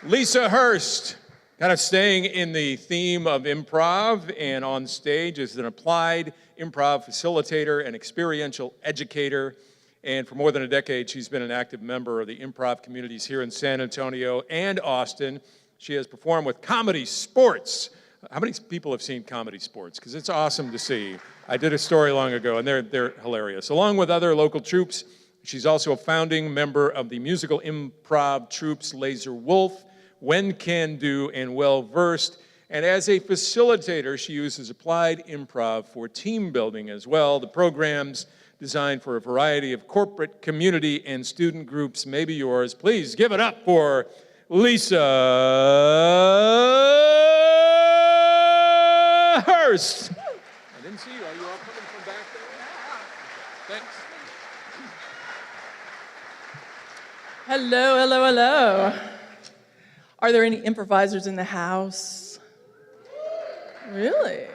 Lisa Hurst, kind of staying in the theme of improv and on stage as an applied improv facilitator and experiential educator. And for more than a decade, she's been an active member of the improv communities here in San Antonio and Austin. She has performed with Comedy Sports. How many people have seen Comedy Sports? Because it's awesome to see. I did a story long ago, and they're hilarious. Along with other local troupes, she's also a founding member of the musical improv troupes Laser Wolf, When Can Do, and Well Versed. And as a facilitator, she uses applied improv for team building as well. The programs designed for a variety of corporate, community, and student groups may be yours. Please give it up for Lisa Hurst. I didn't see you. Are you all coming from back there? Thanks. Hello, hello, hello. Are there any improvisers in the house? Really?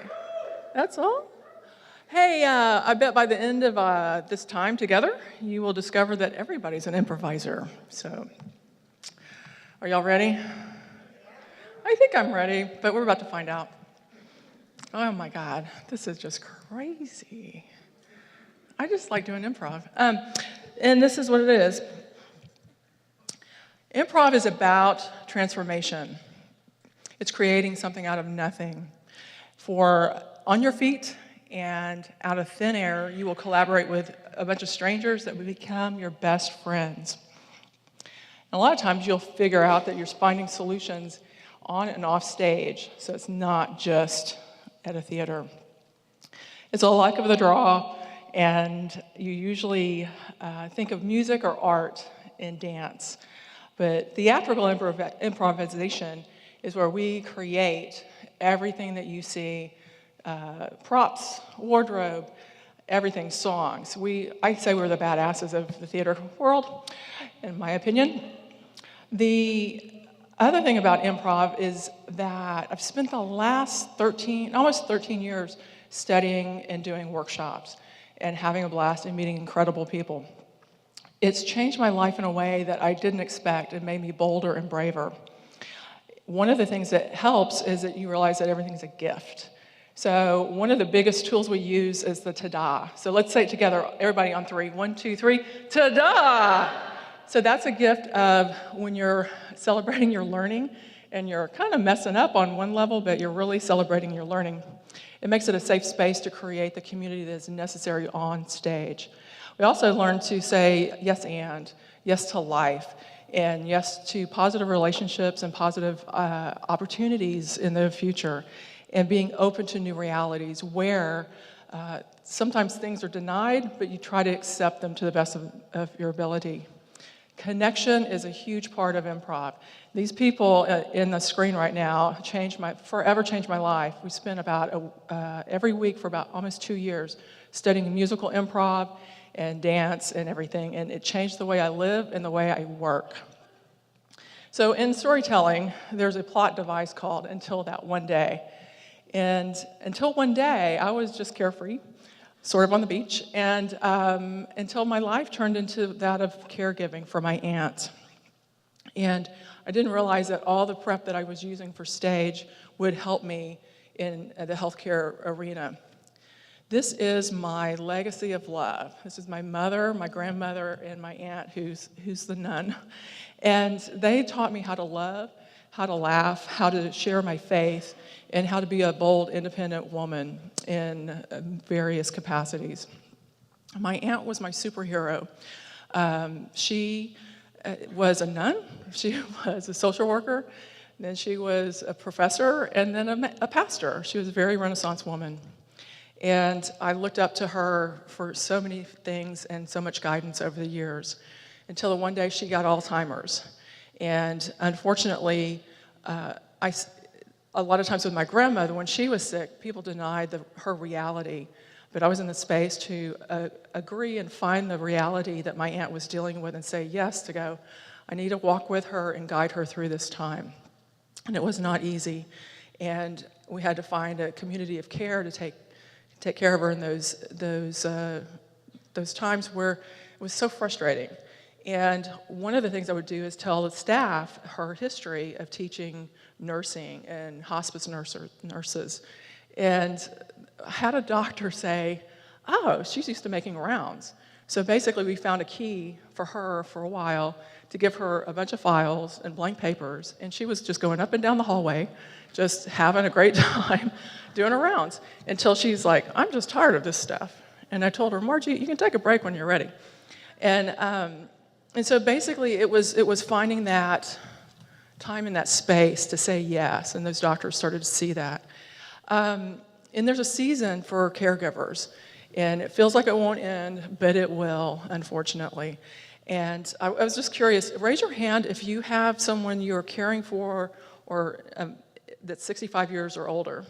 That's all? Hey, I bet by the end of this time together, you will discover that everybody's an improviser. So, are y'all ready? I think I'm ready, but we're about to find out. Oh my God, this is just crazy. I just like doing improv. And this is what it is. Improv is about transformation. It's creating something out of nothing. For on your feet and out of thin air, you will collaborate with a bunch of strangers that will become your best friends. And a lot of times you'll figure out that you're finding solutions on and off stage, so it's not just at a theater. It's a luck of the draw, and you usually think of music or art and dance. But theatrical improvisation is where we create everything that you see, props, wardrobe, everything, songs. I say we're the badasses of the theater world, in my opinion. The other thing about improv is that I've spent the last almost 13 years studying and doing workshops and having a blast and meeting incredible people. It's changed my life in a way that I didn't expect and made me bolder and braver. One of the things that helps is that you realize that everything's a gift. So one of the biggest tools we use is the ta-da. So let's say it together, everybody on 3. 1, 2, 3, ta-da! So that's a gift of when you're celebrating your learning and you're kind of messing up on one level, but you're really celebrating your learning. It makes it a safe space to create the community that is necessary on stage. We also learn to say yes and, yes to life, and yes to positive relationships and positive opportunities in the future, and being open to new realities where sometimes things are denied, but you try to accept them to the best of your ability. Connection is a huge part of improv. These people in the screen right now forever changed my life. We spent about every week for about almost 2 years studying musical improv and dance and everything, and it changed the way I live and the way I work. So in storytelling, there's a plot device called Until That One Day. And until one day, I was just carefree, sort of on the beach, and until my life turned into that of caregiving for my aunt. And I didn't realize that all the prep that I was using for stage would help me in the healthcare arena. This is my legacy of love. This is my mother, my grandmother, and my aunt, who's the nun. And they taught me how to love, how to laugh, how to share my faith, and how to be a bold, independent woman in various capacities. My aunt was my superhero. She was a nun, she was a social worker, then she was a professor, and then a pastor. She was a very Renaissance woman. And I looked up to her for so many things and so much guidance over the years, until one day she got Alzheimer's. And unfortunately, a lot of times with my grandmother, when she was sick, people denied her reality. But I was in the space to agree and find the reality that my aunt was dealing with and say yes, to go, I need to walk with her and guide her through this time. And it was not easy. And we had to find a community of care to take care of her in those times where it was so frustrating. And one of the things I would do is tell the staff her history of teaching nursing and hospice nurses. And I had a doctor say, oh, she's used to making rounds. So basically we found a key for her for a while to give her a bunch of files and blank papers, and she was just going up and down the hallway, just having a great time doing her rounds, until she's like, I'm just tired of this stuff. And I told her, Margie, you can take a break when you're ready. And so basically it was finding that time in that space to say yes, and those doctors started to see that. And there's a season for caregivers, and it feels like it won't end, but it will, unfortunately. And I was just curious, raise your hand if you have someone you're caring for or that's 65 years or older.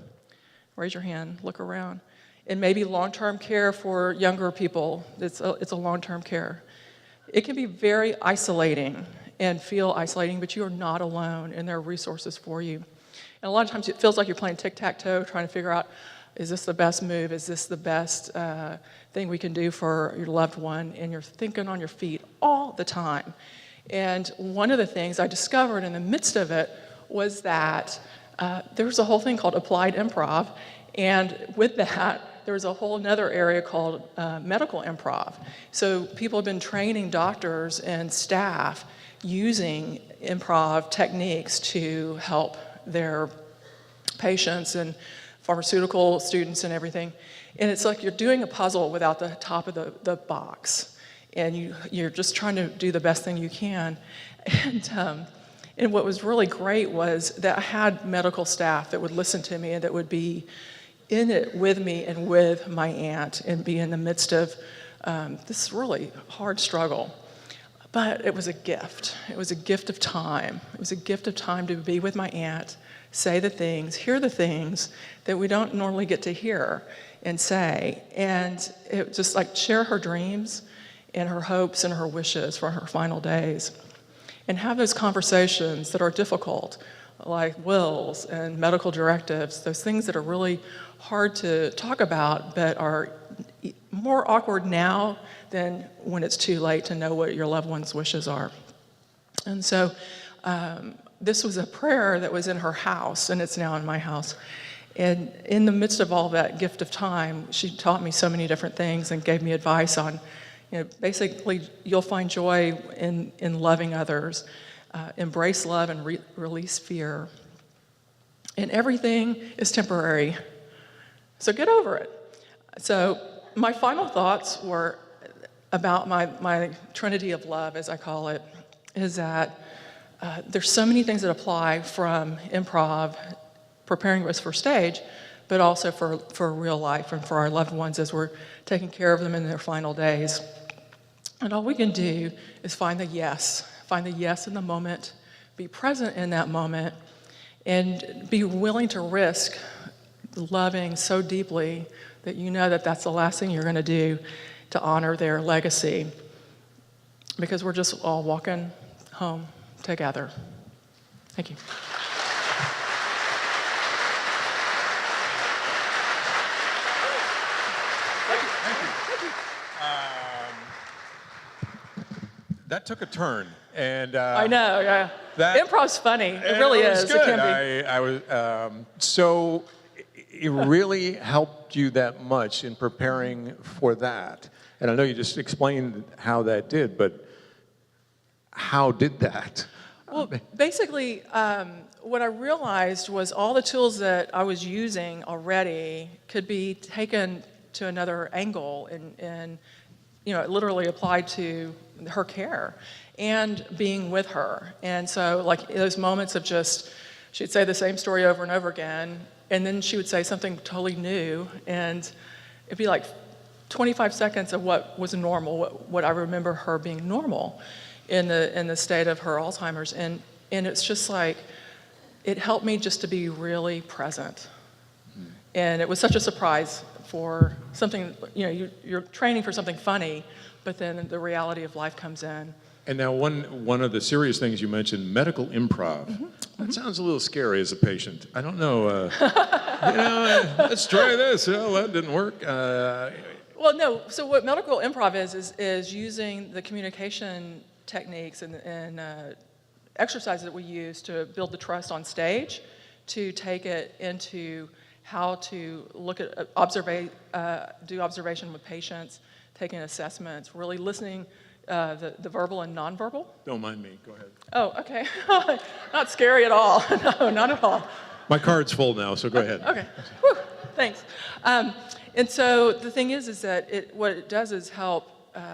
Raise your hand, look around. And maybe long-term care for younger people, it's a long-term care. It can be very isolating and feel isolating, but you are not alone, and there are resources for you. And a lot of times it feels like you're playing tic-tac-toe, trying to figure out, is this the best move? Is this the best thing we can do for your loved one? And you're thinking on your feet all the time. And one of the things I discovered in the midst of it was that there's a whole thing called applied improv. And with that, there was a whole other area called medical improv. So people have been training doctors and staff using improv techniques to help their patients and pharmaceutical students and everything. And it's like you're doing a puzzle without the top of the box. And you're just trying to do the best thing you can. And what was really great was that I had medical staff that would listen to me and that would be in it with me and with my aunt and be in the midst of this really hard struggle. But it was a gift. It was a gift of time. It was a gift of time to be with my aunt, say the things, hear the things that we don't normally get to hear and say. And it just like share her dreams and her hopes and her wishes for her final days. And have those conversations that are difficult, like wills and medical directives, those things that are really hard to talk about but are more awkward now than when it's too late to know what your loved one's wishes are. And so this was a prayer that was in her house, and it's now in my house. And in the midst of all that gift of time, she taught me so many different things and gave me advice on, basically, you'll find joy in loving others, embrace love and release fear. And everything is temporary, so get over it. So my final thoughts were about my trinity of love, as I call it, is that there's so many things that apply from improv, preparing us for stage, but also for real life and for our loved ones as we're taking care of them in their final days. And all we can do is find the yes in the moment, be present in that moment, and be willing to risk loving so deeply that you know that that's the last thing you're going to do to honor their legacy, because we're just all walking home together. Thank you. That took a turn, and I know, yeah. Improv's funny. It really is. Good. It can be. I was so it really helped you that much in preparing for that. And I know you just explained how that did, but how did that? Well, basically, what I realized was all the tools that I was using already could be taken to another angle and literally applied to her care and being with her. And so like those moments of just, she'd say the same story over and over again, and then she would say something totally new, and it'd be like 25 seconds of what was normal, what I remember her being normal in the state of her Alzheimer's. And it's just like, it helped me just to be really present. And it was such a surprise for something, you're training for something funny, but then the reality of life comes in. And now one of the serious things you mentioned, medical improv. Mm-hmm. That sounds a little scary as a patient. I don't know, let's try this. Oh, that didn't work. Well, no, so what medical improv is using the communication techniques and exercises that we use to build the trust on stage, to take it into how to look at do observation with patients, taking assessments, really listening, the verbal and nonverbal. Don't mind me, go ahead. Oh, okay. Not scary at all. No, not at all. My card's full now, so go ahead. Okay. Whew. Thanks. And so the thing is that what it does is help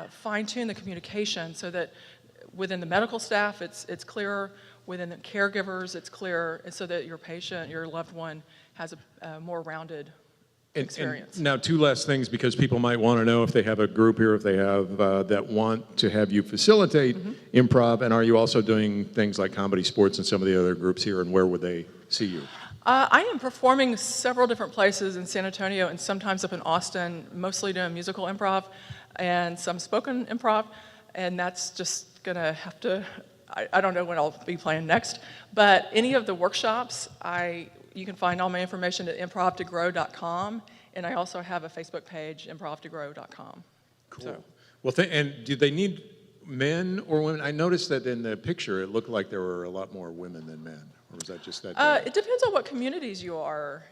fine-tune the communication so that within the medical staff it's clearer, within the caregivers it's clearer, and so that your patient, your loved one, has a more rounded experience. And now, two last things, because people might want to know if they have a group here, if they have that want to have you facilitate improv, and are you also doing things like comedy, sports, and some of the other groups here, and where would they see you? I am performing several different places in San Antonio and sometimes up in Austin, mostly doing musical improv and some spoken improv, and that's just gonna have to, I don't know when I'll be playing next, but any of the workshops, you can find all my information at improvtogrow.com, and I also have a Facebook page, improvtogrow.com. Cool. So. Well, and do they need men or women? I noticed that in the picture it looked like there were a lot more women than men, or was that just that? It depends on what communities you are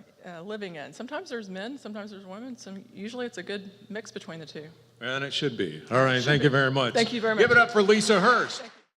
living in. Sometimes there's men, sometimes there's women, so usually it's a good mix between the two. And it should be. All right, thank you very much. Thank you very much. Give it up for Lisa Hurst.